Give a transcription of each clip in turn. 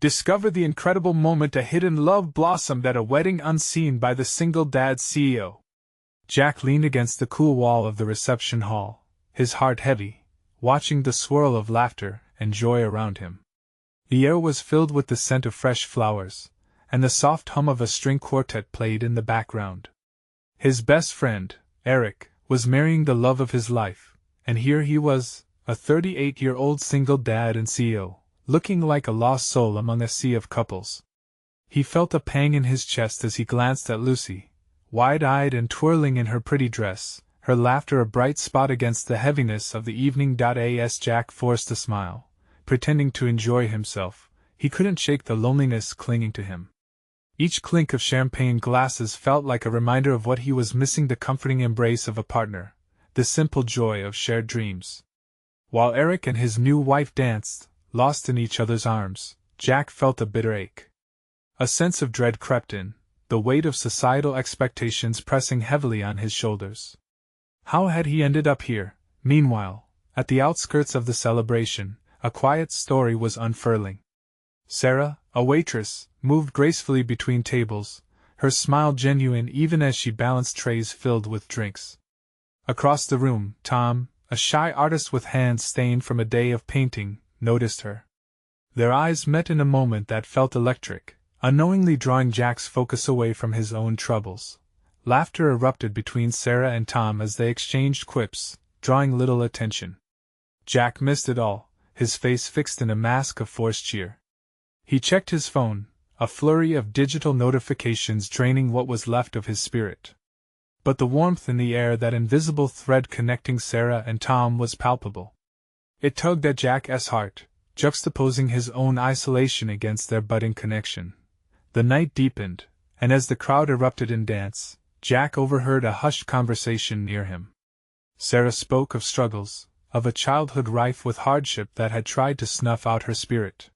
Discover the incredible moment a hidden love blossomed at a wedding unseen by the single dad CEO. Jack leaned against the cool wall of the reception hall, his heart heavy, watching the swirl of laughter and joy around him. The air was filled with the scent of fresh flowers, and the soft hum of a string quartet played in the background. His best friend, Eric, was marrying the love of his life, and here he was, a 38-year-old single dad and CEO, looking like a lost soul among a sea of couples. He felt a pang in his chest as he glanced at Lucy, wide-eyed and twirling in her pretty dress, her laughter a bright spot against the heaviness of the evening. As Jack forced a smile, pretending to enjoy himself, he couldn't shake the loneliness clinging to him. Each clink of champagne glasses felt like a reminder of what he was missing: the comforting embrace of a partner, the simple joy of shared dreams. While Eric and his new wife danced, lost in each other's arms, Jack felt a bitter ache. A sense of dread crept in, the weight of societal expectations pressing heavily on his shoulders. How had he ended up here? Meanwhile, at the outskirts of the celebration, a quiet story was unfurling. Sarah, a waitress, moved gracefully between tables, her smile genuine even as she balanced trays filled with drinks. Across the room, Tom, a shy artist with hands stained from a day of painting, noticed her. Their eyes met in a moment that felt electric, unknowingly drawing Jack's focus away from his own troubles. Laughter erupted between Sarah and Tom as they exchanged quips, drawing little attention. Jack missed it all, his face fixed in a mask of forced cheer. He checked his phone, a flurry of digital notifications draining what was left of his spirit. But the warmth in the air, that invisible thread connecting Sarah and Tom, was palpable. It tugged at Jack's heart, juxtaposing his own isolation against their budding connection. The night deepened, and as the crowd erupted in dance, Jack overheard a hushed conversation near him. Sarah spoke of struggles, of a childhood rife with hardship that had tried to snuff out her spirit.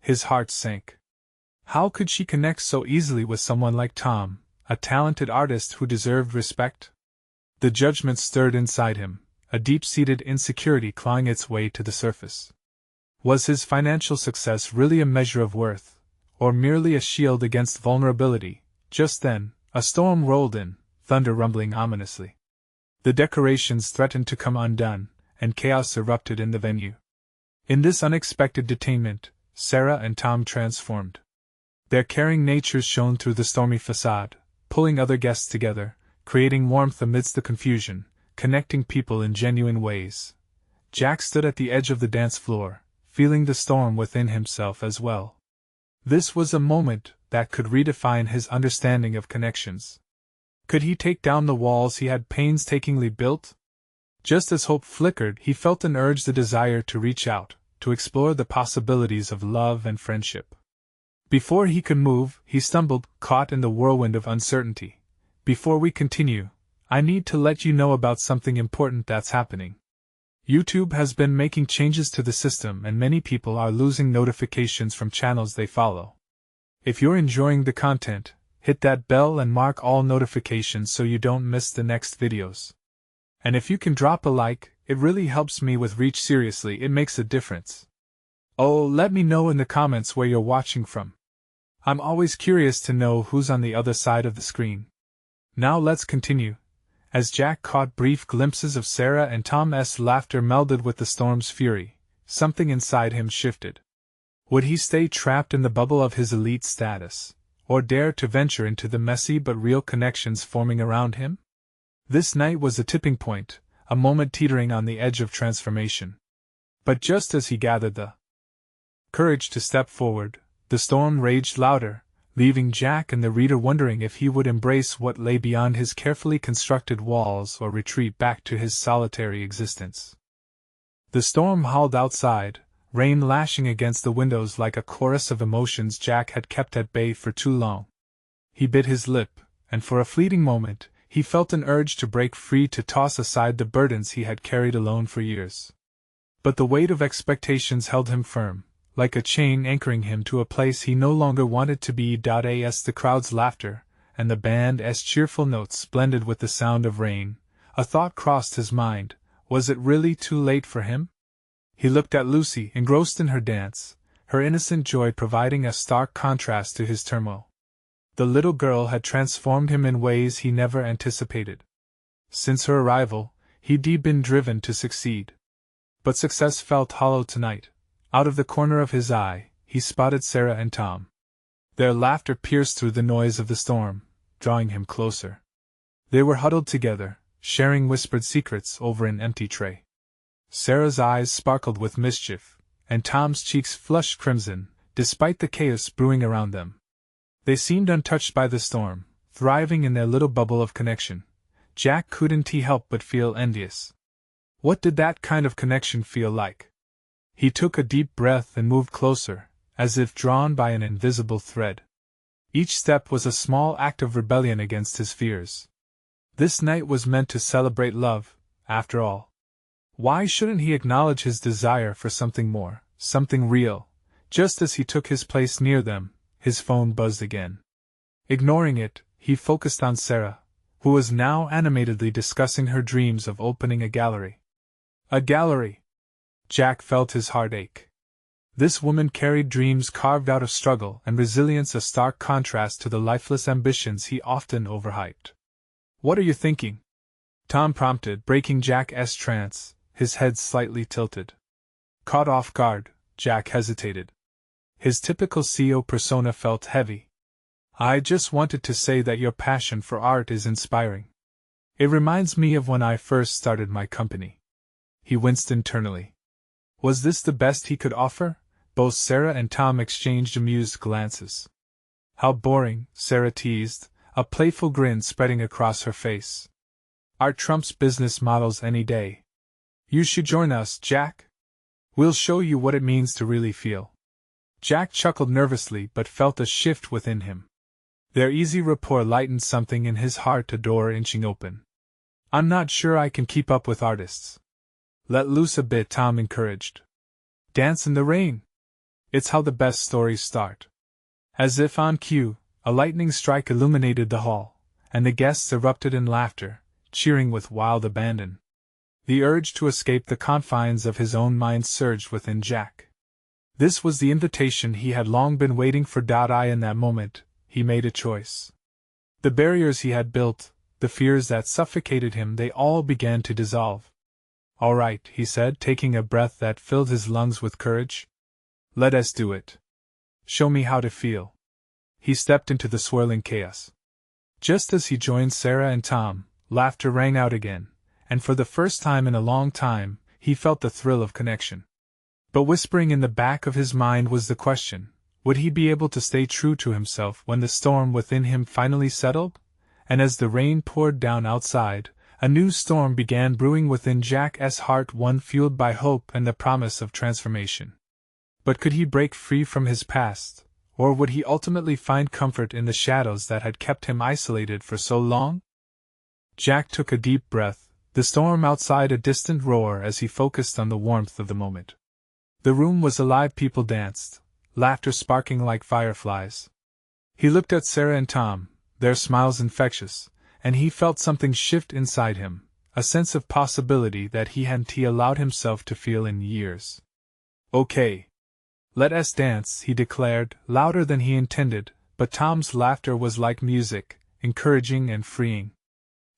His heart sank. How could she connect so easily with someone like Tom, a talented artist who deserved respect? The judgment stirred inside him, a deep-seated insecurity clawing its way to the surface. Was his financial success really a measure of worth, or merely a shield against vulnerability? Just then, a storm rolled in, thunder rumbling ominously. The decorations threatened to come undone, and chaos erupted in the venue. In this unexpected detainment, Sarah and Tom transformed. Their caring natures shone through the stormy facade, pulling other guests together, creating warmth amidst the confusion, connecting people in genuine ways. Jack stood at the edge of the dance floor, feeling the storm within himself as well. This was a moment that could redefine his understanding of connections. Could he take down the walls he had painstakingly built? Just as hope flickered, he felt an urge, the desire to reach out, to explore the possibilities of love and friendship. Before he could move, he stumbled, caught in the whirlwind of uncertainty. Before we continue, I need to let you know about something important that's happening. YouTube has been making changes to the system, and many people are losing notifications from channels they follow. If you're enjoying the content, hit that bell and mark all notifications so you don't miss the next videos. And if you can drop a like, it really helps me with reach. Seriously, it makes a difference. Oh, let me know in the comments where you're watching from. I'm always curious to know who's on the other side of the screen. Now let's continue. As Jack caught brief glimpses of Sarah and Tom's laughter melded with the storm's fury, something inside him shifted. Would he stay trapped in the bubble of his elite status, or dare to venture into the messy but real connections forming around him? This night was a tipping point, a moment teetering on the edge of transformation. But just as he gathered the courage to step forward, the storm raged louder, leaving Jack and the reader wondering if he would embrace what lay beyond his carefully constructed walls or retreat back to his solitary existence. The storm howled outside, rain lashing against the windows like a chorus of emotions Jack had kept at bay for too long. He bit his lip, and for a fleeting moment, he felt an urge to break free, to toss aside the burdens he had carried alone for years. But the weight of expectations held him firm, like a chain anchoring him to a place he no longer wanted to be. As the crowd's laughter and the band's cheerful notes blended with the sound of rain, a thought crossed his mind: was it really too late for him? He looked at Lucy, engrossed in her dance, her innocent joy providing a stark contrast to his turmoil. The little girl had transformed him in ways he never anticipated. Since her arrival, he'd been driven to succeed. But success felt hollow tonight. Out of the corner of his eye, he spotted Sarah and Tom. Their laughter pierced through the noise of the storm, drawing him closer. They were huddled together, sharing whispered secrets over an empty tray. Sarah's eyes sparkled with mischief, and Tom's cheeks flushed crimson, despite the chaos brewing around them. They seemed untouched by the storm, thriving in their little bubble of connection. Jack couldn't help but feel envious. What did that kind of connection feel like? He took a deep breath and moved closer, as if drawn by an invisible thread. Each step was a small act of rebellion against his fears. This night was meant to celebrate love, after all. Why shouldn't he acknowledge his desire for something more, something real? Just as he took his place near them, his phone buzzed again. Ignoring it, he focused on Sarah, who was now animatedly discussing her dreams of opening a gallery. A gallery! Jack felt his heart ache. This woman carried dreams carved out of struggle and resilience, a stark contrast to the lifeless ambitions he often overhyped. "What are you thinking?" Tom prompted, breaking Jack's trance, his head slightly tilted. Caught off guard, Jack hesitated. His typical CEO persona felt heavy. "I just wanted to say that your passion for art is inspiring. It reminds me of when I first started my company." He winced internally. Was this the best he could offer? Both Sarah and Tom exchanged amused glances. "How boring," Sarah teased, a playful grin spreading across her face. "Art trumps business models any day. You should join us, Jack. We'll show you what it means to really feel." Jack chuckled nervously but felt a shift within him. Their easy rapport lightened something in his heart, a door inching open. "I'm not sure I can keep up with artists." "Let loose a bit," Tom encouraged. "Dance in the rain. It's how the best stories start." As if on cue, a lightning strike illuminated the hall, and the guests erupted in laughter, cheering with wild abandon. The urge to escape the confines of his own mind surged within Jack. This was the invitation he had long been waiting for. In that moment, he made a choice. The barriers he had built, the fears that suffocated him, they all began to dissolve. "All right," he said, taking a breath that filled his lungs with courage. "Let us do it. Show me how to feel." He stepped into the swirling chaos. Just as he joined Sarah and Tom, laughter rang out again, and for the first time in a long time, he felt the thrill of connection. But whispering in the back of his mind was the question: would he be able to stay true to himself when the storm within him finally settled? And as the rain poured down outside, a new storm began brewing within Jack's heart, one fueled by hope and the promise of transformation. But could he break free from his past, or would he ultimately find comfort in the shadows that had kept him isolated for so long? Jack took a deep breath, the storm outside a distant roar as he focused on the warmth of the moment. The room was alive, people danced, laughter sparking like fireflies. He looked at Sarah and Tom, their smiles infectious, and he felt something shift inside him, a sense of possibility that he hadn't allowed himself to feel in years. "Okay. Let us dance," he declared, louder than he intended, but Tom's laughter was like music, encouraging and freeing.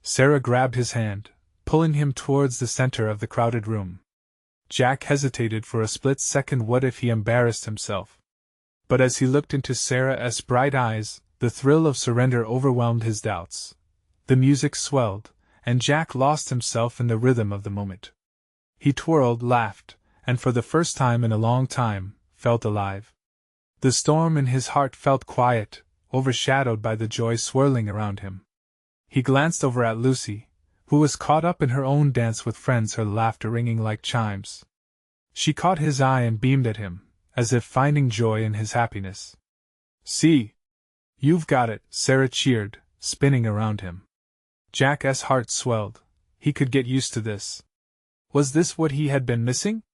Sarah grabbed his hand, pulling him towards the center of the crowded room. Jack hesitated for a split second. What if he embarrassed himself? But as he looked into Sarah's bright eyes, the thrill of surrender overwhelmed his doubts. The music swelled, and Jack lost himself in the rhythm of the moment. He twirled, laughed, and for the first time in a long time, felt alive. The storm in his heart felt quiet, overshadowed by the joy swirling around him. He glanced over at Lucy, who was caught up in her own dance with friends, her laughter ringing like chimes. She caught his eye and beamed at him, as if finding joy in his happiness. "See? You've got it," Sarah cheered, spinning around him. Jack's heart swelled. He could get used to this. Was this what he had been missing?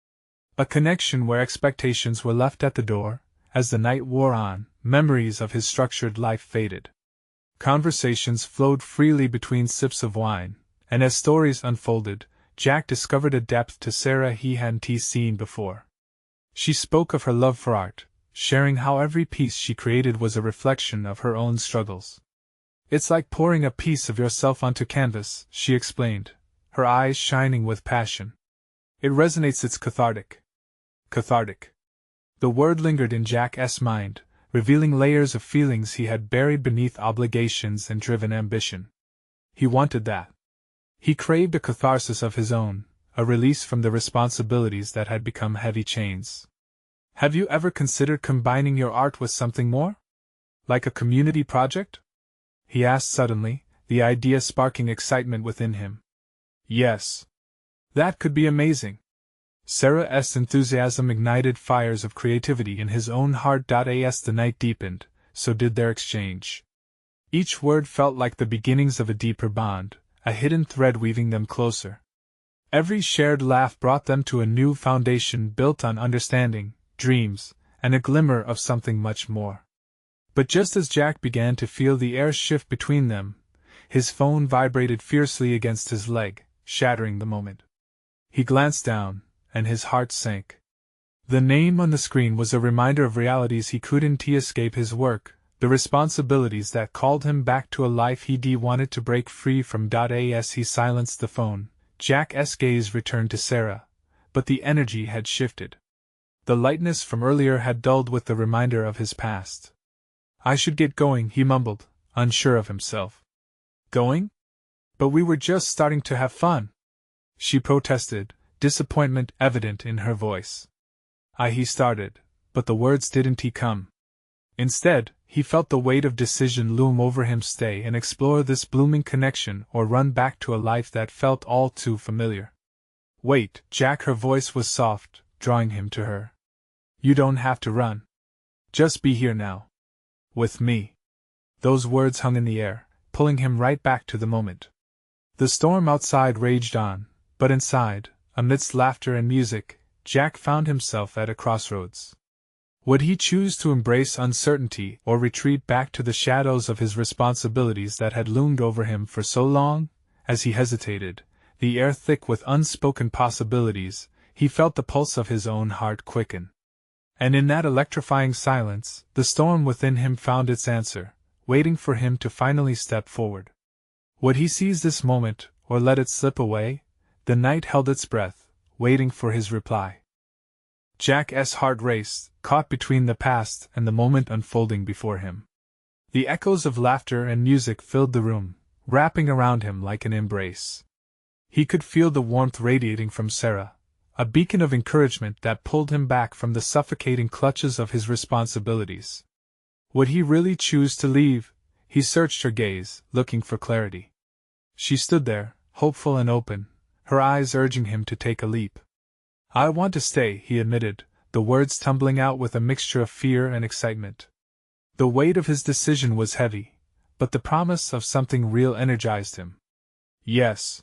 A connection where expectations were left at the door. As the night wore on, memories of his structured life faded. Conversations flowed freely between sips of wine, and as stories unfolded, Jack discovered a depth to Sarah he hadn't seen before. She spoke of her love for art, sharing how every piece she created was a reflection of her own struggles. "It's like pouring a piece of yourself onto canvas," she explained, her eyes shining with passion. "It resonates, it's cathartic." Cathartic. The word lingered in Jack's mind, revealing layers of feelings he had buried beneath obligations and driven ambition. He wanted that. He craved a catharsis of his own, a release from the responsibilities that had become heavy chains. "Have you ever considered combining your art with something more? Like a community project?" he asked suddenly, the idea sparking excitement within him. "Yes. That could be amazing." Sarah's enthusiasm ignited fires of creativity in his own heart. As the night deepened, so did their exchange. Each word felt like the beginnings of a deeper bond, a hidden thread weaving them closer. Every shared laugh brought them to a new foundation built on understanding, dreams, and a glimmer of something much more. But just as Jack began to feel the air shift between them, his phone vibrated fiercely against his leg, shattering the moment. He glanced down, and his heart sank. The name on the screen was a reminder of realities he couldn't escape: his work, the responsibilities that called him back to a life he wanted to break free from. As he silenced the phone, Jack's gaze returned to Sarah, but the energy had shifted. The lightness from earlier had dulled with the reminder of his past. "I should get going," he mumbled, unsure of himself. "Going? But we were just starting to have fun," she protested, disappointment evident in her voice. He started, but the words didn't come. Instead, he felt the weight of decision loom over him: stay and explore this blooming connection, or run back to a life that felt all too familiar. "Wait, Jack," her voice was soft, drawing him to her. "You don't have to run. Just be here now. With me." Those words hung in the air, pulling him right back to the moment. The storm outside raged on, but inside, amidst laughter and music, Jack found himself at a crossroads. Would he choose to embrace uncertainty or retreat back to the shadows of his responsibilities that had loomed over him for so long? As he hesitated, the air thick with unspoken possibilities, he felt the pulse of his own heart quicken. And in that electrifying silence, the storm within him found its answer, waiting for him to finally step forward. Would he seize this moment, or let it slip away? The night held its breath, waiting for his reply. Jack's heart raced, caught between the past and the moment unfolding before him. The echoes of laughter and music filled the room, wrapping around him like an embrace. He could feel the warmth radiating from Sarah, a beacon of encouragement that pulled him back from the suffocating clutches of his responsibilities. Would he really choose to leave? He searched her gaze, looking for clarity. She stood there, hopeful and open, her eyes urging him to take a leap. "I want to stay," he admitted, the words tumbling out with a mixture of fear and excitement. The weight of his decision was heavy, but the promise of something real energized him. "Yes.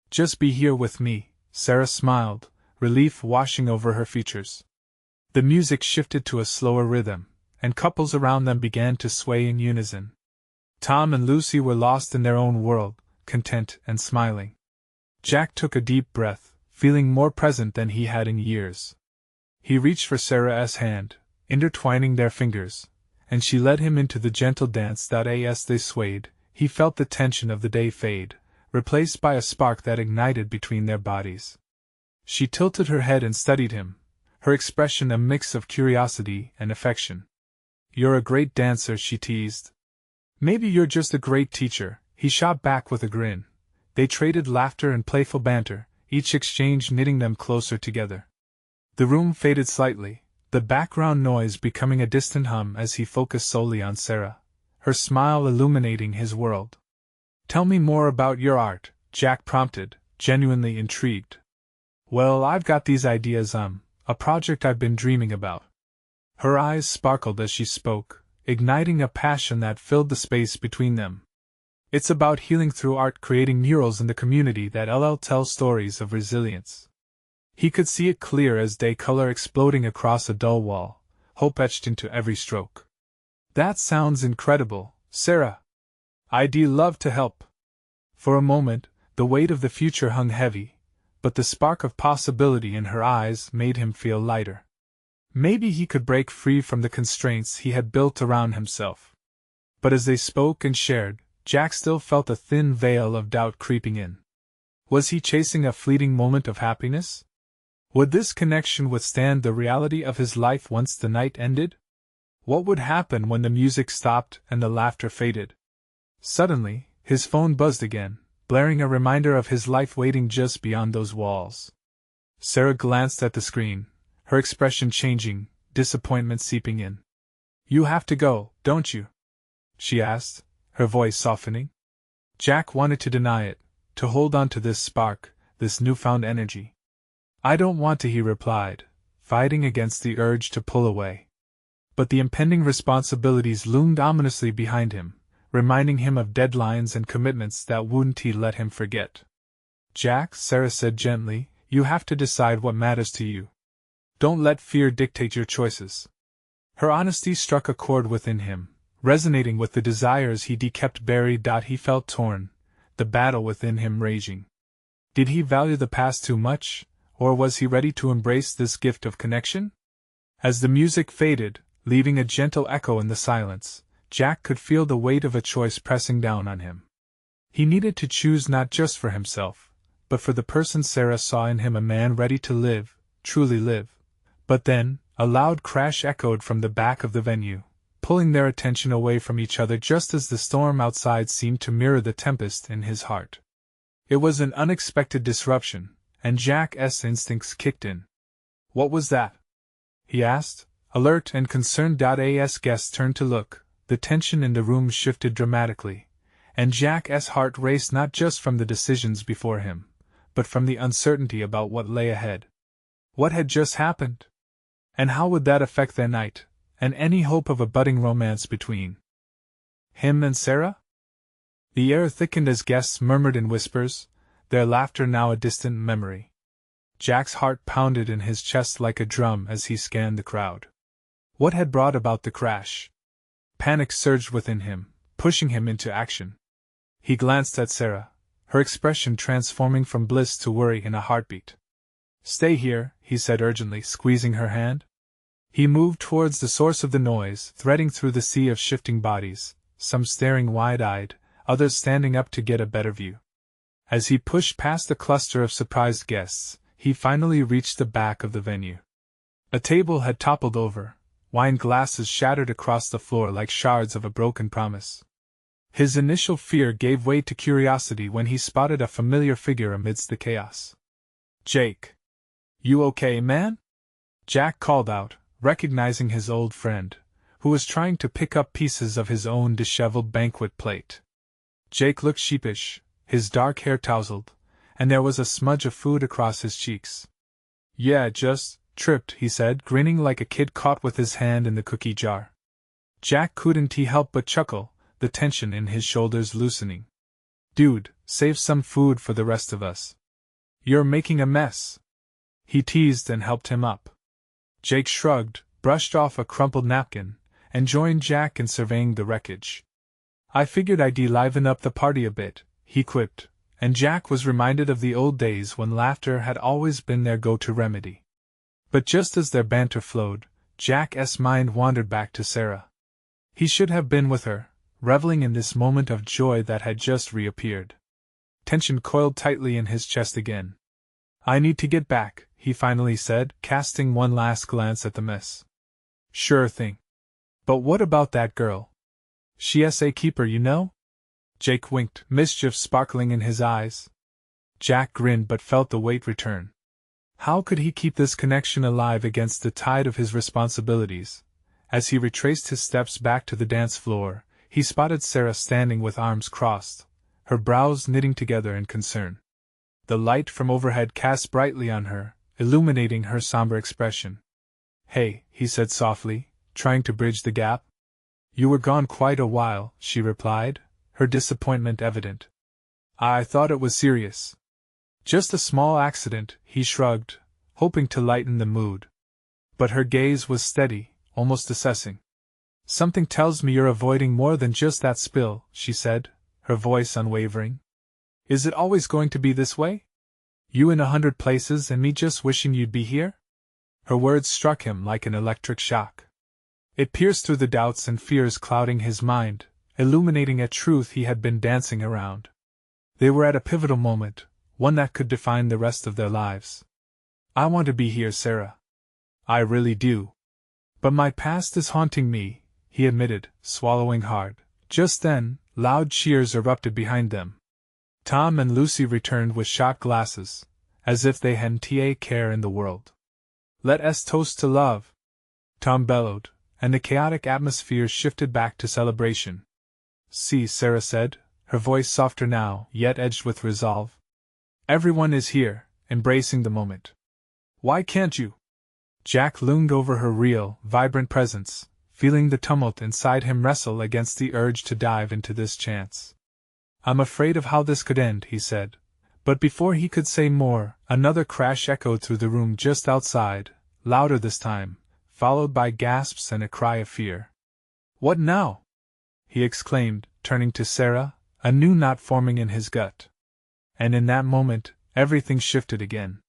Just be here with me," Sarah smiled, relief washing over her features. The music shifted to a slower rhythm, and couples around them began to sway in unison. Tom and Lucy were lost in their own world, content and smiling. Jack took a deep breath, feeling more present than he had in years. He reached for Sarah's hand, intertwining their fingers, and she led him into the gentle dance. As they swayed, he felt the tension of the day fade, replaced by a spark that ignited between their bodies. She tilted her head and studied him, her expression a mix of curiosity and affection. "You're a great dancer," she teased. "Maybe you're just a great teacher," he shot back with a grin. They traded laughter and playful banter, each exchange knitting them closer together. The room faded slightly, the background noise becoming a distant hum as he focused solely on Sarah, her smile illuminating his world. "Tell me more about your art," Jack prompted, genuinely intrigued. "Well, I've got these ideas, a project I've been dreaming about." Her eyes sparkled as she spoke, igniting a passion that filled the space between them. "It's about healing through art, creating murals in the community that tell stories of resilience." He could see it clear as day, color exploding across a dull wall, hope etched into every stroke. "That sounds incredible, Sarah. I'd love to help." For a moment, the weight of the future hung heavy, but the spark of possibility in her eyes made him feel lighter. Maybe he could break free from the constraints he had built around himself. But as they spoke and shared, Jack still felt a thin veil of doubt creeping in. Was he chasing a fleeting moment of happiness? Would this connection withstand the reality of his life once the night ended? What would happen when the music stopped and the laughter faded? Suddenly, his phone buzzed again, blaring a reminder of his life waiting just beyond those walls. Sarah glanced at the screen, her expression changing, disappointment seeping in. "You have to go, don't you?" she asked, her voice softening. Jack wanted to deny it, to hold on to this spark, this newfound energy. "I don't want to," he replied, fighting against the urge to pull away. But the impending responsibilities loomed ominously behind him, reminding him of deadlines and commitments that wouldn't he let him forget. "Jack," Sarah said gently, "you have to decide what matters to you. Don't let fear dictate your choices." Her honesty struck a chord within him, resonating with the desires he'd kept buried. He felt torn, the battle within him raging. Did he value the past too much, or was he ready to embrace this gift of connection? As the music faded, leaving a gentle echo in the silence, Jack could feel the weight of a choice pressing down on him. He needed to choose not just for himself, but for the person Sarah saw in him, a man ready to live, truly live. But then, a loud crash echoed from the back of the venue, pulling their attention away from each other just as the storm outside seemed to mirror the tempest in his heart. It was an unexpected disruption, and Jack's instincts kicked in. "What was that?" he asked, alert and concerned. As guests turned to look, the tension in the room shifted dramatically, and Jack's heart raced not just from the decisions before him, but from the uncertainty about what lay ahead. What had just happened? And how would that affect their night, and any hope of a budding romance between him and Sarah? The air thickened as guests murmured in whispers, their laughter now a distant memory. Jack's heart pounded in his chest like a drum as he scanned the crowd. What had brought about the crash? Panic surged within him, pushing him into action. He glanced at Sarah, her expression transforming from bliss to worry in a heartbeat. "Stay here," he said urgently, squeezing her hand. He moved towards the source of the noise, threading through the sea of shifting bodies, some staring wide-eyed, others standing up to get a better view. As he pushed past the cluster of surprised guests, he finally reached the back of the venue. A table had toppled over, wine glasses shattered across the floor like shards of a broken promise. His initial fear gave way to curiosity when he spotted a familiar figure amidst the chaos. "Jake. You okay, man?" Jack called out, recognizing his old friend, who was trying to pick up pieces of his own disheveled banquet plate. Jake looked sheepish, his dark hair tousled, and there was a smudge of food across his cheeks. "Yeah, just tripped," he said, grinning like a kid caught with his hand in the cookie jar. Jack couldn't help but chuckle, the tension in his shoulders loosening. "Dude, save some food for the rest of us. You're making a mess." He teased and helped him up. Jake shrugged, brushed off a crumpled napkin, and joined Jack in surveying the wreckage. "I figured I'd liven up the party a bit," he quipped, and Jack was reminded of the old days when laughter had always been their go-to remedy. But just as their banter flowed, Jack's mind wandered back to Sarah. He should have been with her, reveling in this moment of joy that had just reappeared. Tension coiled tightly in his chest again. "I need to get back," he finally said, casting one last glance at the mess. "Sure thing. But what about that girl? She's a keeper, you know?" Jake winked, mischief sparkling in his eyes. Jack grinned but felt the weight return. How could he keep this connection alive against the tide of his responsibilities? As he retraced his steps back to the dance floor, he spotted Sarah standing with arms crossed, her brows knitting together in concern. The light from overhead cast brightly on her, illuminating her somber expression. "Hey," he said softly, trying to bridge the gap. "You were gone quite a while," she replied, her disappointment evident. "I thought it was serious." "Just a small accident," he shrugged, hoping to lighten the mood. But her gaze was steady, almost assessing. "Something tells me you're avoiding more than just that spill," she said, her voice unwavering. "Is it always going to be this way? You in 100 places and me just wishing you'd be here?" Her words struck him like an electric shock. It pierced through the doubts and fears clouding his mind, illuminating a truth he had been dancing around. They were at a pivotal moment, one that could define the rest of their lives. I want to be here, Sarah. I really do. But my past is haunting me, he admitted, swallowing hard. Just then, loud cheers erupted behind them. Tom and Lucy returned with shot glasses, as if they hadn't a care in the world. Let us toast to love, Tom bellowed, and the chaotic atmosphere shifted back to celebration. See, Sarah said, her voice softer now, yet edged with resolve. Everyone is here, embracing the moment. Why can't you? Jack loomed over her real, vibrant presence, feeling the tumult inside him wrestle against the urge to dive into this chance. I'm afraid of how this could end, he said. But before he could say more, another crash echoed through the room just outside, louder this time, followed by gasps and a cry of fear. What now? He exclaimed, turning to Sarah, a new knot forming in his gut. And in that moment, everything shifted again.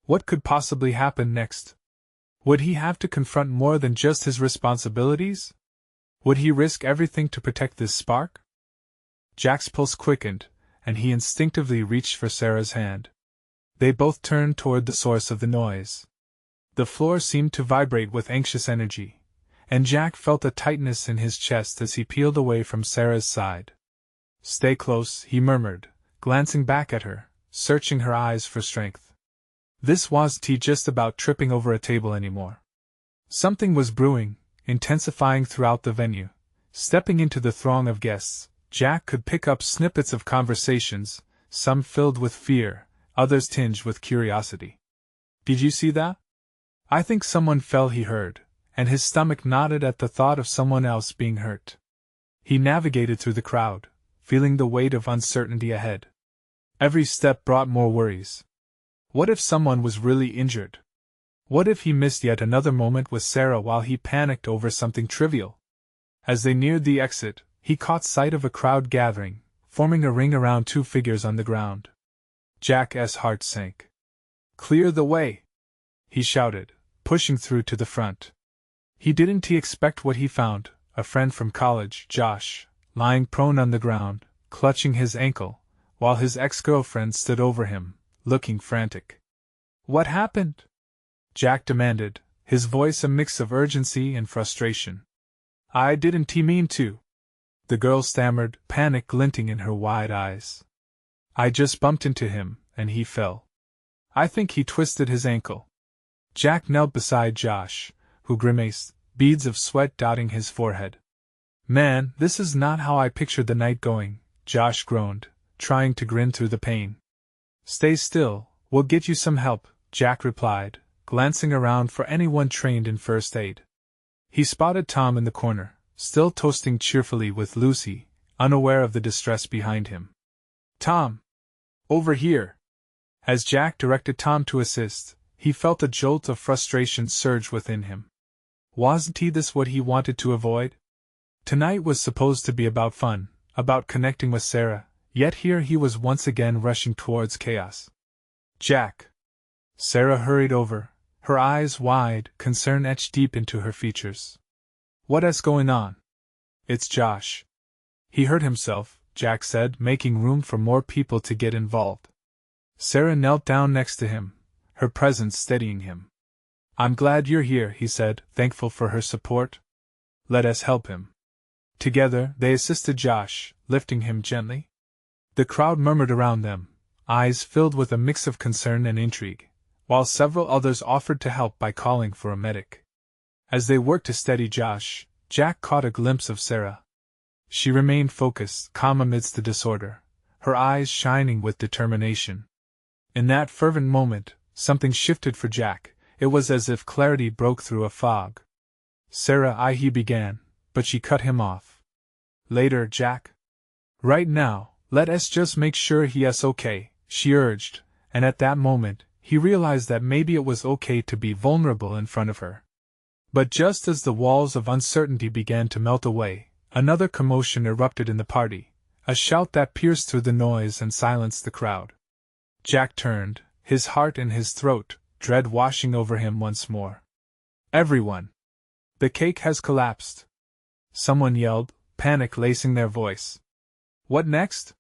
What could possibly happen next? Would he have to confront more than just his responsibilities? Would he risk everything to protect this spark? Jack's pulse quickened, and he instinctively reached for Sarah's hand. They both turned toward the source of the noise. The floor seemed to vibrate with anxious energy, and Jack felt a tightness in his chest as he peeled away from Sarah's side. Stay close, he murmured, glancing back at her, searching her eyes for strength. This wasn't just about tripping over a table anymore. Something was brewing, intensifying throughout the venue. Stepping into the throng of guests, Jack could pick up snippets of conversations, some filled with fear, others tinged with curiosity. Did you see that? I think someone fell, he heard, and his stomach knotted at the thought of someone else being hurt. He navigated through the crowd, feeling the weight of uncertainty ahead. Every step brought more worries. What if someone was really injured? What if he missed yet another moment with Sarah while he panicked over something trivial? As they neared the exit, he caught sight of a crowd gathering, forming a ring around two figures on the ground. Jack's heart sank. Clear the way! He shouted, pushing through to the front. He didn't expect what he found, a friend from college, Josh, lying prone on the ground, clutching his ankle, while his ex-girlfriend stood over him, looking frantic. What happened? Jack demanded, his voice a mix of urgency and frustration. I didn't mean to. The girl stammered, panic glinting in her wide eyes. I just bumped into him, and he fell. I think he twisted his ankle. Jack knelt beside Josh, who grimaced, beads of sweat dotting his forehead. Man, this is not how I pictured the night going, Josh groaned, trying to grin through the pain. Stay still, we'll get you some help, Jack replied, glancing around for anyone trained in first aid. He spotted Tom in the corner, still toasting cheerfully with Lucy, unaware of the distress behind him. Tom! Over here! As Jack directed Tom to assist, he felt a jolt of frustration surge within him. Wasn't this what he wanted to avoid? Tonight was supposed to be about fun, about connecting with Sarah, yet here he was once again rushing towards chaos. Jack! Sarah hurried over, her eyes wide, concern etched deep into her features. What's going on? It's Josh. He hurt himself, Jack said, making room for more people to get involved. Sarah knelt down next to him, her presence steadying him. I'm glad you're here, he said, thankful for her support. Let us help him. Together, they assisted Josh, lifting him gently. The crowd murmured around them, eyes filled with a mix of concern and intrigue, while several others offered to help by calling for a medic. As they worked to steady Josh, Jack caught a glimpse of Sarah. She remained focused, calm amidst the disorder, her eyes shining with determination. In that fervent moment, something shifted for Jack. It was as if clarity broke through a fog. Sarah, he began, but she cut him off. Later, Jack. Right now, let us just make sure he's okay, she urged, and at that moment, he realized that maybe it was okay to be vulnerable in front of her. But just as the walls of uncertainty began to melt away, another commotion erupted in the party, a shout that pierced through the noise and silenced the crowd. Jack turned, his heart in his throat, dread washing over him once more. Everyone! The cake has collapsed! Someone yelled, panic lacing their voice. What next?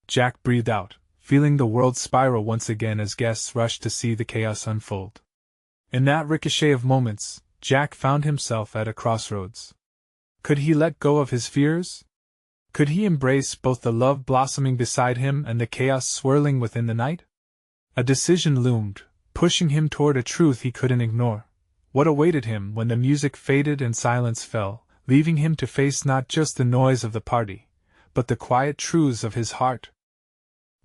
Jack breathed out, feeling the world spiral once again as guests rushed to see the chaos unfold. In that ricochet of moments, Jack found himself at a crossroads. Could he let go of his fears? Could he embrace both the love blossoming beside him and the chaos swirling within the night? A decision loomed, pushing him toward a truth he couldn't ignore. What awaited him when the music faded and silence fell, leaving him to face not just the noise of the party, but the quiet truths of his heart?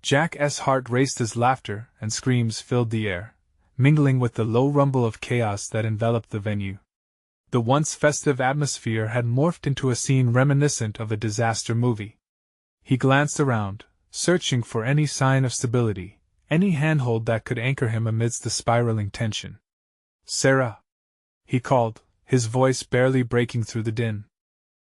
Jack's heart raced as laughter and screams filled the air, mingling with the low rumble of chaos that enveloped the venue. The once festive atmosphere had morphed into a scene reminiscent of a disaster movie. He glanced around, searching for any sign of stability, any handhold that could anchor him amidst the spiraling tension. "Sarah!" he called, his voice barely breaking through the din.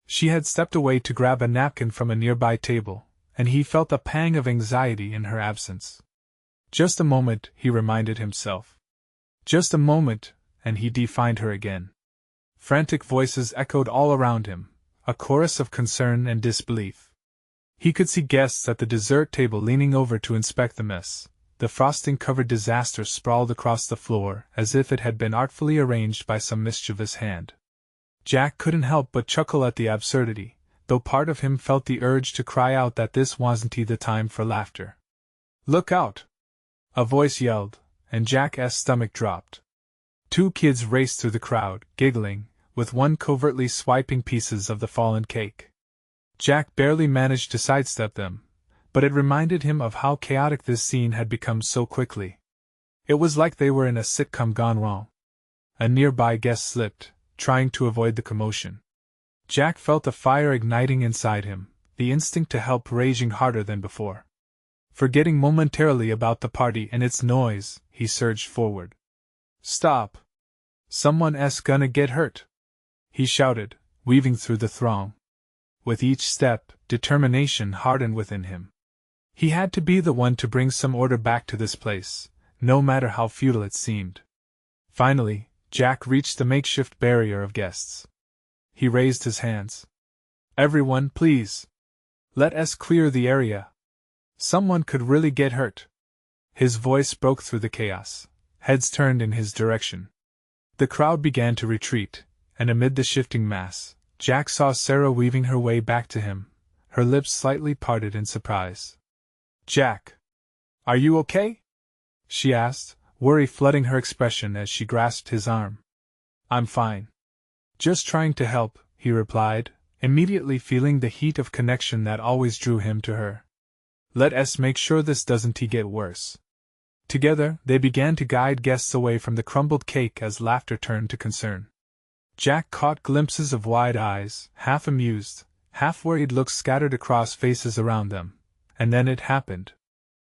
She had stepped away to grab a napkin from a nearby table, and he felt a pang of anxiety in her absence. Just a moment, he reminded himself. Just a moment, and he'd find her again. Frantic voices echoed all around him, a chorus of concern and disbelief. He could see guests at the dessert table leaning over to inspect the mess. The frosting-covered disaster sprawled across the floor as if it had been artfully arranged by some mischievous hand. Jack couldn't help but chuckle at the absurdity, though part of him felt the urge to cry out that this wasn't the time for laughter. "Look out!" a voice yelled, and Jack's stomach dropped. Two kids raced through the crowd, giggling, with one covertly swiping pieces of the fallen cake. Jack barely managed to sidestep them, but it reminded him of how chaotic this scene had become so quickly. It was like they were in a sitcom gone wrong. A nearby guest slipped, trying to avoid the commotion. Jack felt a fire igniting inside him, the instinct to help raging harder than before. Forgetting momentarily about the party and its noise, he surged forward. "Stop! Someone's gonna get hurt!" he shouted, weaving through the throng. With each step, determination hardened within him. He had to be the one to bring some order back to this place, no matter how futile it seemed. Finally, Jack reached the makeshift barrier of guests. He raised his hands. "Everyone, please! Let us clear the area. Someone could really get hurt." His voice broke through the chaos. Heads turned in his direction. The crowd began to retreat, and amid the shifting mass, Jack saw Sarah weaving her way back to him, her lips slightly parted in surprise. "Jack! Are you okay?" she asked, worry flooding her expression as she grasped his arm. "I'm fine. Just trying to help," he replied, immediately feeling the heat of connection that always drew him to her. "Let us make sure this doesn't get worse." Together, they began to guide guests away from the crumbled cake as laughter turned to concern. Jack caught glimpses of wide eyes, half amused, half worried looks scattered across faces around them, and then it happened.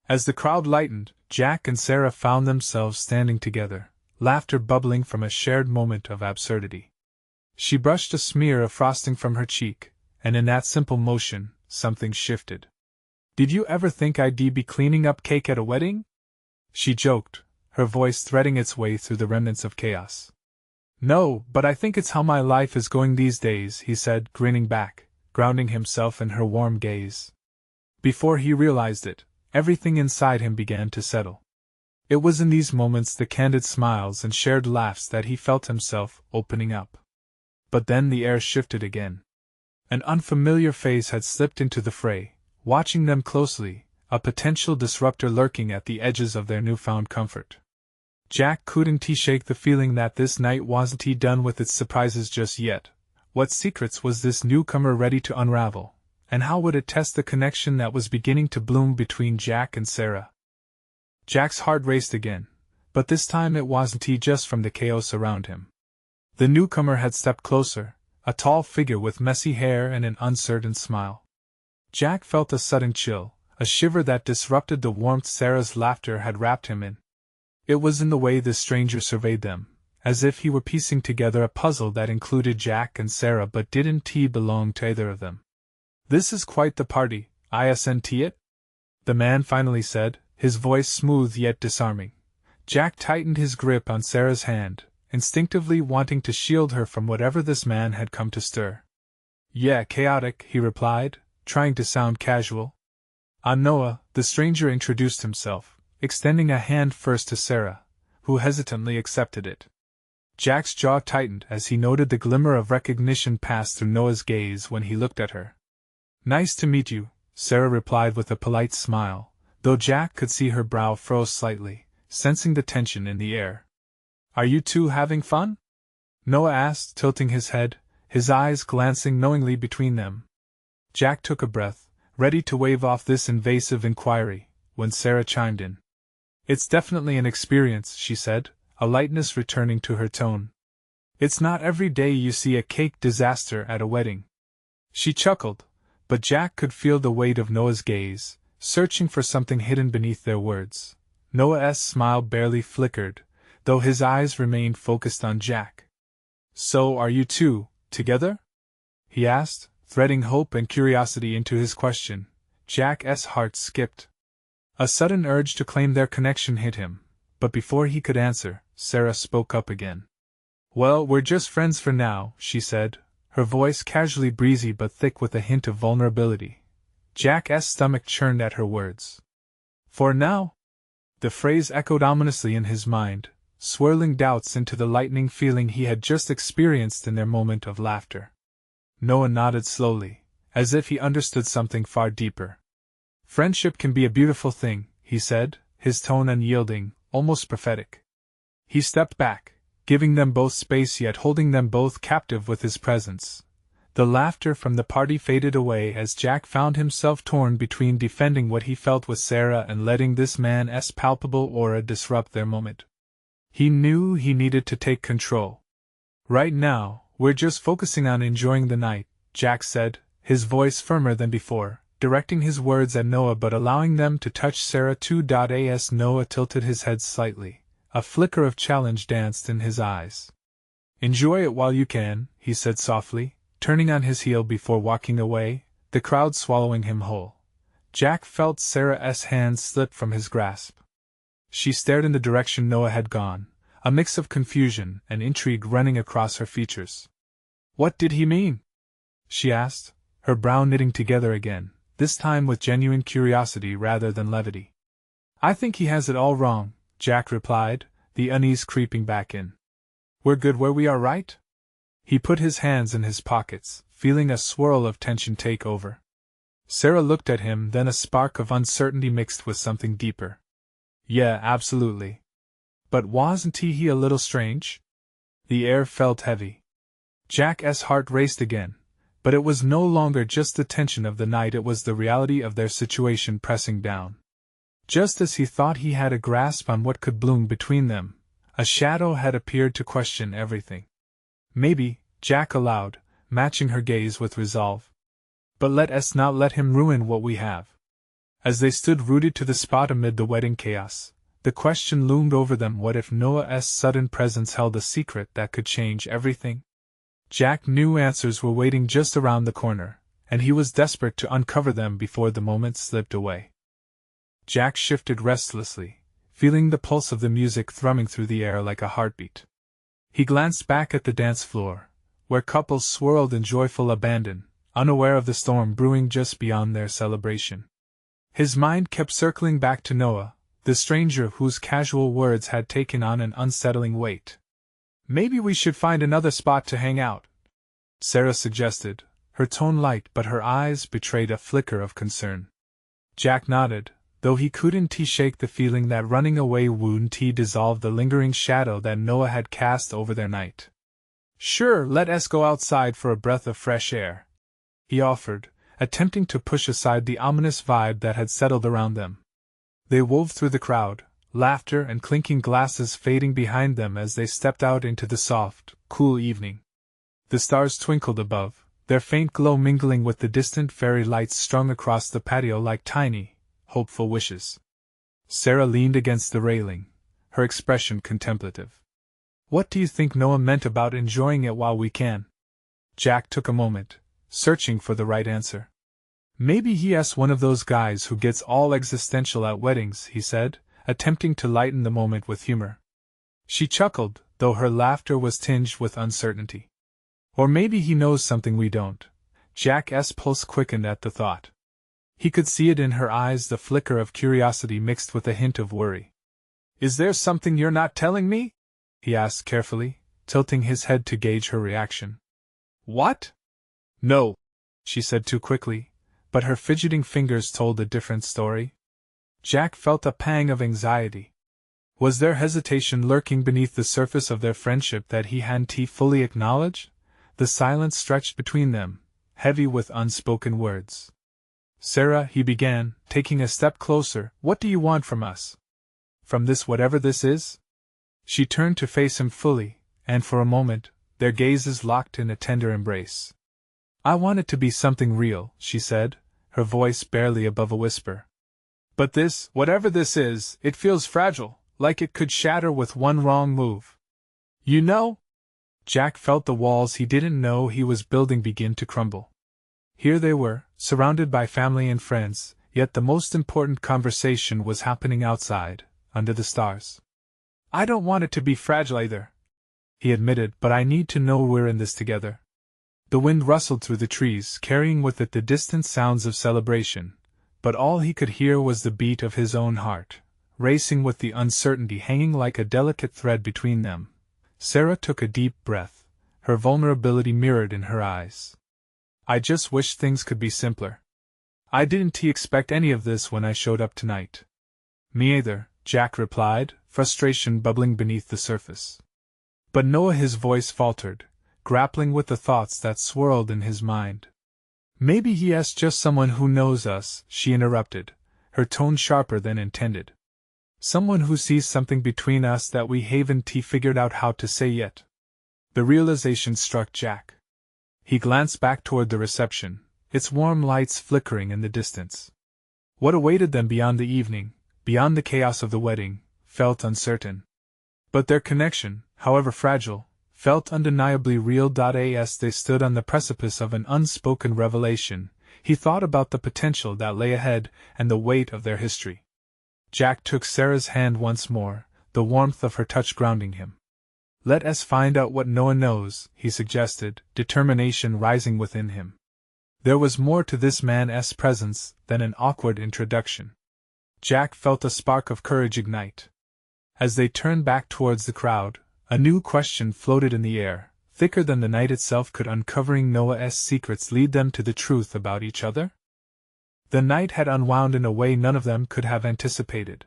As the crowd lightened, Jack and Sarah found themselves standing together, laughter bubbling from a shared moment of absurdity. She brushed a smear of frosting from her cheek, and in that simple motion, something shifted. "Did you ever think I'd be cleaning up cake at a wedding?" she joked, her voice threading its way through the remnants of chaos. "No, but I think it's how my life is going these days," he said, grinning back, grounding himself in her warm gaze. Before he realized it, everything inside him began to settle. It was in these moments, the candid smiles and shared laughs, that he felt himself opening up. But then the air shifted again. An unfamiliar face had slipped into the fray, watching them closely, a potential disruptor lurking at the edges of their newfound comfort. Jack couldn't shake the feeling that this night wasn't done with its surprises just yet. What secrets was this newcomer ready to unravel, and how would it test the connection that was beginning to bloom between Jack and Sarah? Jack's heart raced again, but this time it wasn't just from the chaos around him. The newcomer had stepped closer, a tall figure with messy hair and an uncertain smile. Jack felt a sudden chill, a shiver that disrupted the warmth Sarah's laughter had wrapped him in. It was in the way this stranger surveyed them, as if he were piecing together a puzzle that included Jack and Sarah but didn't belong to either of them. "This is quite the party, isn't it?" the man finally said, his voice smooth yet disarming. Jack tightened his grip on Sarah's hand, instinctively wanting to shield her from whatever this man had come to stir. Yeah, chaotic, he replied, trying to sound casual. Noah, the stranger introduced himself, extending a hand first to Sarah, who hesitantly accepted it. Jack's jaw tightened as he noted the glimmer of recognition pass through Noah's gaze when he looked at her. Nice to meet you, Sarah replied with a polite smile, though Jack could see her brow froze slightly, sensing the tension in the air. Are you two having fun? Noah asked, tilting his head, his eyes glancing knowingly between them. Jack took a breath, ready to wave off this invasive inquiry, when Sarah chimed in. It's definitely an experience, she said, a lightness returning to her tone. It's not every day you see a cake disaster at a wedding. She chuckled, but Jack could feel the weight of Noah's gaze, searching for something hidden beneath their words. Noah's smile barely flickered, though his eyes remained focused on Jack. So are you two, together? He asked, threading hope and curiosity into his question. Jack's heart skipped. A sudden urge to claim their connection hit him, but before he could answer, Sarah spoke up again. Well, we're just friends for now, she said, her voice casually breezy but thick with a hint of vulnerability. Jack's stomach churned at her words. For now? The phrase echoed ominously in his mind, swirling doubts into the lightning feeling he had just experienced in their moment of laughter. Noah nodded slowly, as if he understood something far deeper. Friendship can be a beautiful thing, he said, his tone unyielding, almost prophetic. He stepped back, giving them both space yet holding them both captive with his presence. The laughter from the party faded away as Jack found himself torn between defending what he felt with Sarah and letting this man's palpable aura disrupt their moment. He knew he needed to take control. Right now, we're just focusing on enjoying the night, Jack said, his voice firmer than before, directing his words at Noah but allowing them to touch Sarah too. As Noah tilted his head slightly, a flicker of challenge danced in his eyes. Enjoy it while you can, he said softly, turning on his heel before walking away, the crowd swallowing him whole. Jack felt Sarah's hand slip from his grasp. She stared in the direction Noah had gone, a mix of confusion and intrigue running across her features. What did he mean? She asked, her brow knitting together again, this time with genuine curiosity rather than levity. I think he has it all wrong, Jack replied, the unease creeping back in. We're good where we are, right? He put his hands in his pockets, feeling a swirl of tension take over. Sarah looked at him, then a spark of uncertainty mixed with something deeper. Yeah, absolutely. But wasn't he a little strange? The air felt heavy. Jack's heart raced again, but it was no longer just the tension of the night, it was the reality of their situation pressing down. Just as he thought he had a grasp on what could bloom between them, a shadow had appeared to question everything. Maybe, Jack allowed, matching her gaze with resolve. But let us not let him ruin what we have. As they stood rooted to the spot amid the wedding chaos, the question loomed over them: what if Noah's sudden presence held a secret that could change everything? Jack knew answers were waiting just around the corner, and he was desperate to uncover them before the moment slipped away. Jack shifted restlessly, feeling the pulse of the music thrumming through the air like a heartbeat. He glanced back at the dance floor, where couples swirled in joyful abandon, unaware of the storm brewing just beyond their celebration. His mind kept circling back to Noah, the stranger whose casual words had taken on an unsettling weight. Maybe we should find another spot to hang out, Sarah suggested, her tone light but her eyes betrayed a flicker of concern. Jack nodded, though he couldn't shake the feeling that running away wouldn't dissolve the lingering shadow that Noah had cast over their night. Sure, let us go outside for a breath of fresh air, he offered, attempting to push aside the ominous vibe that had settled around them. They wove through the crowd, laughter and clinking glasses fading behind them as they stepped out into the soft, cool evening. The stars twinkled above, their faint glow mingling with the distant fairy lights strung across the patio like tiny, hopeful wishes. Sarah leaned against the railing, her expression contemplative. What do you think Noah meant about enjoying it while we can? Jack took a moment, searching for the right answer. Maybe he's one of those guys who gets all existential at weddings, he said, attempting to lighten the moment with humor. She chuckled, though her laughter was tinged with uncertainty. Or maybe he knows something we don't. Jack's pulse quickened at the thought. He could see it in her eyes, the flicker of curiosity mixed with a hint of worry. Is there something you're not telling me? He asked carefully, tilting his head to gauge her reaction. What? No, she said too quickly, but her fidgeting fingers told a different story. Jack felt a pang of anxiety. Was there hesitation lurking beneath the surface of their friendship that he hadn't fully acknowledged? The silence stretched between them, heavy with unspoken words. Sarah, he began, taking a step closer, what do you want from us? From this whatever this is? She turned to face him fully, and for a moment, their gazes locked in a tender embrace. I want it to be something real, she said, her voice barely above a whisper. But this, whatever this is, it feels fragile, like it could shatter with one wrong move. You know? Jack felt the walls he didn't know he was building begin to crumble. Here they were, surrounded by family and friends, yet the most important conversation was happening outside, under the stars. I don't want it to be fragile either, he admitted, but I need to know we're in this together. The wind rustled through the trees, carrying with it the distant sounds of celebration, but all he could hear was the beat of his own heart, racing with the uncertainty hanging like a delicate thread between them. Sarah took a deep breath, her vulnerability mirrored in her eyes. I just wish things could be simpler. I didn't expect any of this when I showed up tonight. Me either, Jack replied, frustration bubbling beneath the surface. But Noah, his voice faltered, grappling with the thoughts that swirled in his mind. Maybe he is just someone who knows us, she interrupted, her tone sharper than intended. Someone who sees something between us that we haven't figured out how to say yet. The realization struck Jack. He glanced back toward the reception, its warm lights flickering in the distance. What awaited them beyond the evening, beyond the chaos of the wedding, felt uncertain. But their connection, however fragile, felt undeniably real. As they stood on the precipice of an unspoken revelation, he thought about the potential that lay ahead and the weight of their history. Jack took Sarah's hand once more, the warmth of her touch grounding him. Let us find out what Noah knows, he suggested, determination rising within him. There was more to this man's presence than an awkward introduction. Jack felt a spark of courage ignite. As they turned back towards the crowd, a new question floated in the air, thicker than the night itself. Could uncovering Noah's secrets lead them to the truth about each other? The night had unwound in a way none of them could have anticipated.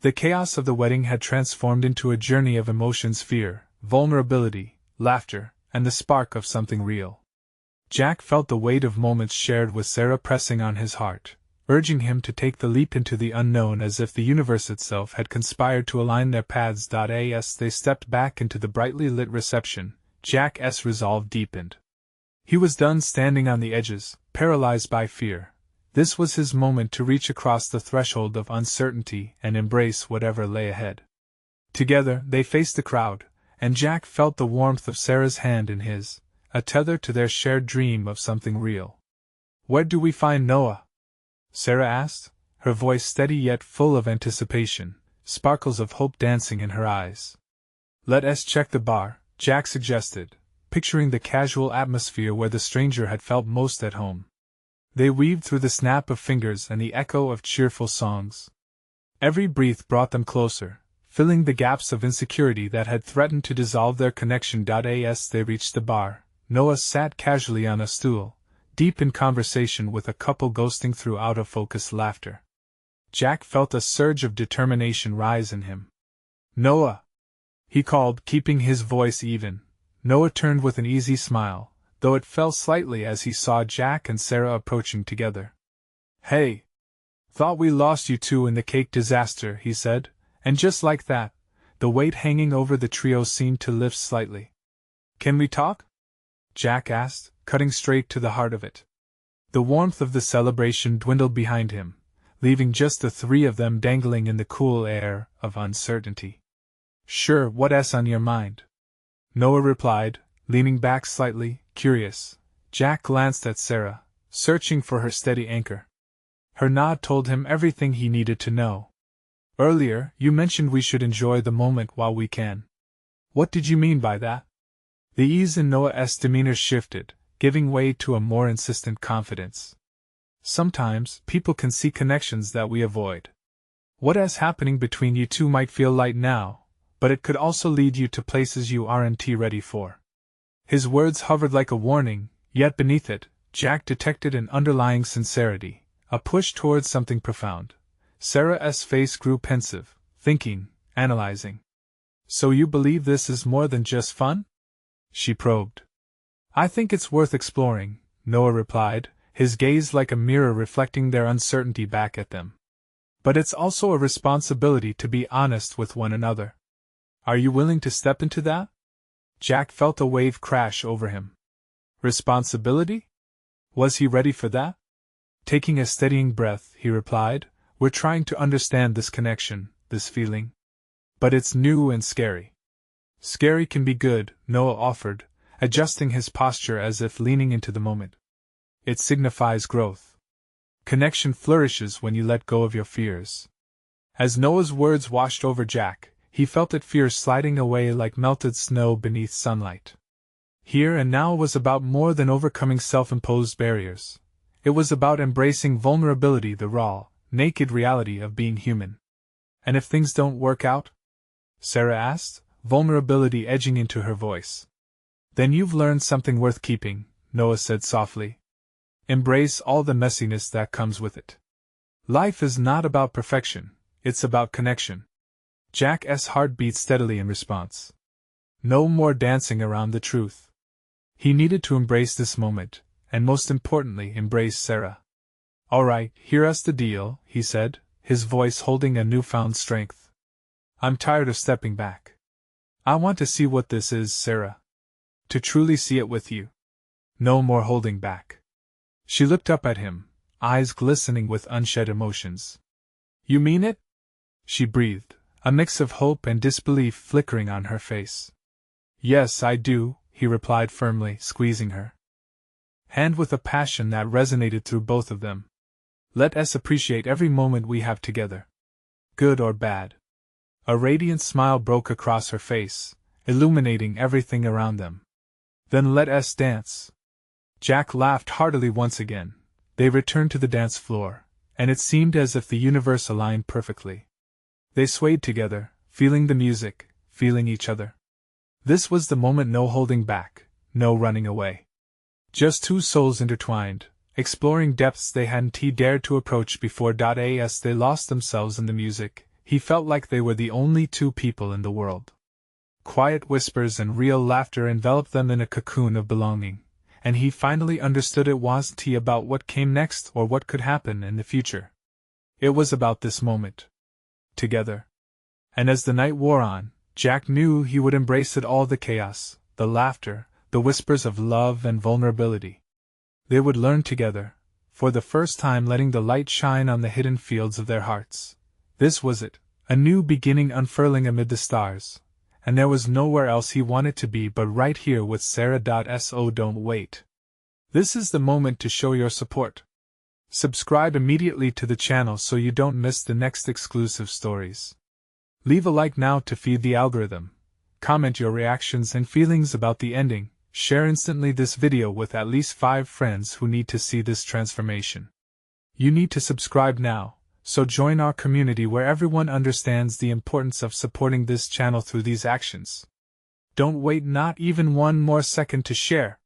The chaos of the wedding had transformed into a journey of emotions: fear, vulnerability, laughter, and the spark of something real. Jack felt the weight of moments shared with Sarah pressing on his heart, urging him to take the leap into the unknown, as if the universe itself had conspired to align their paths. As they stepped back into the brightly lit reception, Jack's resolve deepened. He was done standing on the edges, paralyzed by fear. This was his moment to reach across the threshold of uncertainty and embrace whatever lay ahead. Together, they faced the crowd, and Jack felt the warmth of Sarah's hand in his, a tether to their shared dream of something real. Where do we find Noah? Sarah asked, her voice steady yet full of anticipation, sparkles of hope dancing in her eyes. Let us check the bar, Jack suggested, picturing the casual atmosphere where the stranger had felt most at home. They weaved through the snap of fingers and the echo of cheerful songs. Every breath brought them closer, filling the gaps of insecurity that had threatened to dissolve their connection. As they reached the bar, Noah sat casually on a stool, deep in conversation with a couple ghosting through out-of-focus laughter. Jack felt a surge of determination rise in him. Noah! He called, keeping his voice even. Noah turned with an easy smile, though it fell slightly as he saw Jack and Sarah approaching together. Hey! Thought we lost you two in the cake disaster, he said, and just like that, the weight hanging over the trio seemed to lift slightly. Can we talk? Jack asked, cutting straight to the heart of it. The warmth of the celebration dwindled behind him, leaving just the three of them dangling in the cool air of uncertainty. Sure, what's on your mind? Noah replied, leaning back slightly, curious. Jack glanced at Sarah, searching for her steady anchor. Her nod told him everything he needed to know. Earlier, you mentioned we should enjoy the moment while we can. What did you mean by that? The ease in Noah's demeanor shifted, giving way to a more insistent confidence. Sometimes, people can see connections that we avoid. What is happening between you two might feel light now, but it could also lead you to places you aren't ready for. His words hovered like a warning, yet beneath it, Jack detected an underlying sincerity, a push towards something profound. Sarah's face grew pensive, thinking, analyzing. So you believe this is more than just fun? She probed. I think it's worth exploring, Noah replied, his gaze like a mirror reflecting their uncertainty back at them. But it's also a responsibility to be honest with one another. Are you willing to step into that? Jack felt a wave crash over him. Responsibility? Was he ready for that? Taking a steadying breath, he replied, we're trying to understand this connection, this feeling. But it's new and scary. Scary can be good, Noah offered, adjusting his posture as if leaning into the moment. It signifies growth. Connection flourishes when you let go of your fears. As Noah's words washed over Jack, he felt that fear sliding away like melted snow beneath sunlight. Here and now was about more than overcoming self-imposed barriers. It was about embracing vulnerability, the raw, naked reality of being human. And if things don't work out? Sarah asked, vulnerability edging into her voice. Then you've learned something worth keeping, Noah said softly. Embrace all the messiness that comes with it. Life is not about perfection, it's about connection. Jack's heart beat steadily in response. No more dancing around the truth. He needed to embrace this moment, and most importantly, embrace Sarah. All right, here's the deal, he said, his voice holding a newfound strength. I'm tired of stepping back. I want to see what this is, Sarah. To truly see it with you. No more holding back. She looked up at him, eyes glistening with unshed emotions. You mean it? She breathed, a mix of hope and disbelief flickering on her face. Yes, I do, he replied firmly, squeezing her hand with a passion that resonated through both of them. Let us appreciate every moment we have together. Good or bad. A radiant smile broke across her face, illuminating everything around them. Then let us dance. Jack laughed heartily once again. They returned to the dance floor, and it seemed as if the universe aligned perfectly. They swayed together, feeling the music, feeling each other. This was the moment, no holding back, no running away. Just two souls intertwined, exploring depths they hadn't dared to approach before. As they lost themselves in the music, he felt like they were the only two people in the world. Quiet whispers and real laughter enveloped them in a cocoon of belonging, and he finally understood it wasn't about what came next or what could happen in the future. It was about this moment. Together. And as the night wore on, Jack knew he would embrace it all, the chaos, the laughter, the whispers of love and vulnerability. They would learn together, for the first time letting the light shine on the hidden fields of their hearts. This was it, a new beginning unfurling amid the stars, and there was nowhere else he wanted to be but right here with Sarah. So don't wait. This is the moment to show your support. Subscribe immediately to the channel so you don't miss the next exclusive stories. Leave a like now to feed the algorithm. Comment your reactions and feelings about the ending. Share instantly this video with at least 5 friends who need to see this transformation. You need to subscribe now, so join our community where everyone understands the importance of supporting this channel through these actions. Don't wait not even one more second to share.